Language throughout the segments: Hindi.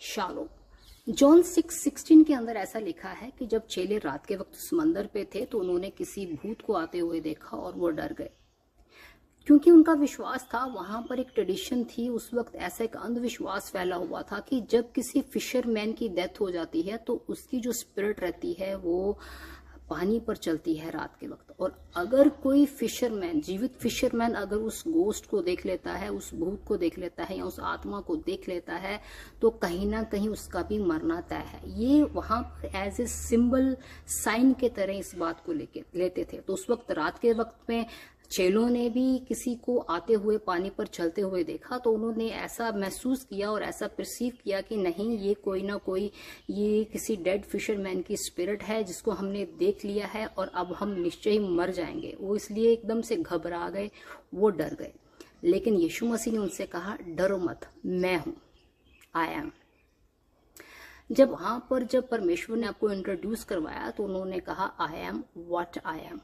शालोम। जॉन 6:16 के अंदर ऐसा लिखा है कि जब चेले रात के वक्त समंदर पे थे तो उन्होंने किसी भूत को आते हुए देखा और वो डर गए, क्योंकि उनका विश्वास था, वहां पर एक ट्रेडिशन थी उस वक्त, ऐसा एक अंधविश्वास फैला हुआ था कि जब किसी फिशरमैन की डेथ हो जाती है तो उसकी जो स्पिरिट रहती है वो पानी पर चलती है रात के वक्त, और अगर कोई फिशरमैन, जीवित फिशरमैन अगर उस गोस्ट को देख लेता है, उस भूत को देख लेता है या उस आत्मा को देख लेता है तो कहीं ना कहीं उसका भी मरना तय है। ये वहां पर एज ए सिंबल, साइन के तरह इस बात को लेते थे। तो उस वक्त रात के वक्त में चेलों ने भी किसी को आते हुए पानी पर चलते हुए देखा तो उन्होंने ऐसा महसूस किया और ऐसा परसीव किया कि नहीं, ये कोई ना कोई, ये किसी डेड फिशरमैन की स्पिरिट है जिसको हमने देख लिया है और अब हम निश्चय ही मर जाएंगे। वो इसलिए एकदम से घबरा गए, वो डर गए। लेकिन यीशु मसीह ने उनसे कहा, डरो मत, मैं हूं, आई एम। जब परमेश्वर ने आपको इंट्रोड्यूस करवाया तो उन्होंने कहा, I am what I am,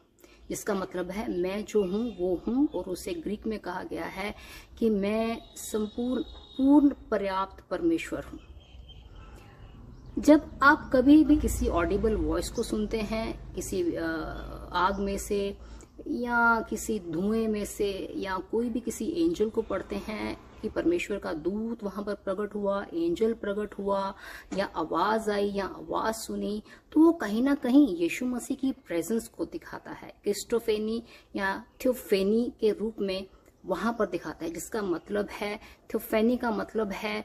इसका मतलब है मैं जो हूं वो हूं। और उसे ग्रीक में कहा गया है कि मैं पूर्ण पर्याप्त परमेश्वर हूं। जब आप कभी भी किसी ऑडिबल वॉइस को सुनते हैं, किसी आग में से या किसी धुएं में से, या कोई भी किसी एंजल को पढ़ते हैं कि परमेश्वर का दूत वहां पर प्रकट हुआ, एंजल प्रकट हुआ, या आवाज आई या आवाज सुनी, तो वो कहीं ना कहीं यीशु मसीह की प्रेजेंस को दिखाता है, क्रिस्टोफेनी या थियोफेनी के रूप में वहां पर दिखाता है, जिसका मतलब है, थियोफेनी का मतलब है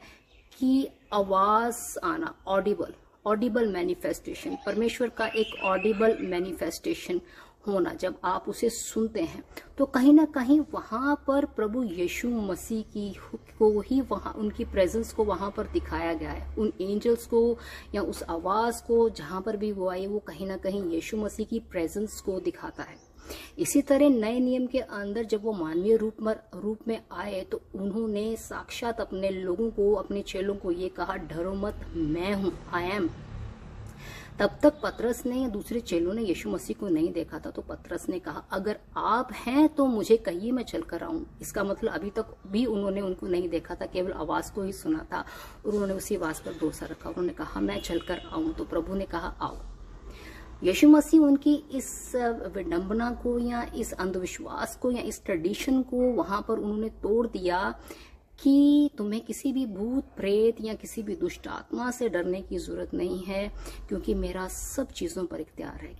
कि आवाज आना, ऑडिबल मैनिफेस्टेशन, परमेश्वर का एक ऑडिबल मैनिफेस्टेशन होना। जब आप उसे सुनते हैं तो कहीं ना कहीं वहां पर प्रभु यीशु मसीह को ही, वहां उनकी प्रेजेंस को वहां पर दिखाया गया है। उन एंजल्स को या उस आवाज को जहां पर भी वो आई, वो कहीं ना कहीं यीशु मसीह की प्रेजेंस को दिखाता है। इसी तरह नए नियम के अंदर जब वो मानवीय रूप में आए तो उन्होंने साक्षात अपने लोगों को, अपने चेलों को ये कहा, डरो मत, मैं हूं, आई एम। तब तक पतरस ने या दूसरे चेलों ने यीशु मसीह को नहीं देखा था, तो पतरस ने कहा, अगर आप हैं तो मुझे कहिए, मैं चलकर आऊं। इसका मतलब अभी तक भी उन्होंने उनको नहीं देखा था, केवल आवाज को ही सुना था और उन्होंने उसी आवाज पर भरोसा रखा। उन्होंने कहा, मैं चलकर आऊं, तो प्रभु ने कहा, आओ। यीशु मसीह उनकी इस विडंबना को या इस अंधविश्वास को या इस ट्रेडिशन को वहां पर उन्होंने तोड़ दिया कि तुम्हें किसी भी भूत प्रेत या किसी भी दुष्ट आत्मा से डरने की जरूरत नहीं है, क्योंकि मेरा सब चीजों पर इख्तियार है।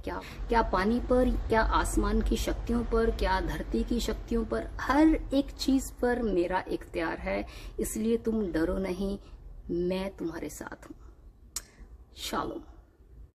क्या पानी पर, क्या आसमान की शक्तियों पर, क्या धरती की शक्तियों पर, हर एक चीज पर मेरा इख्तियार है। इसलिए तुम डरो नहीं, मैं तुम्हारे साथ हूं। शालोम।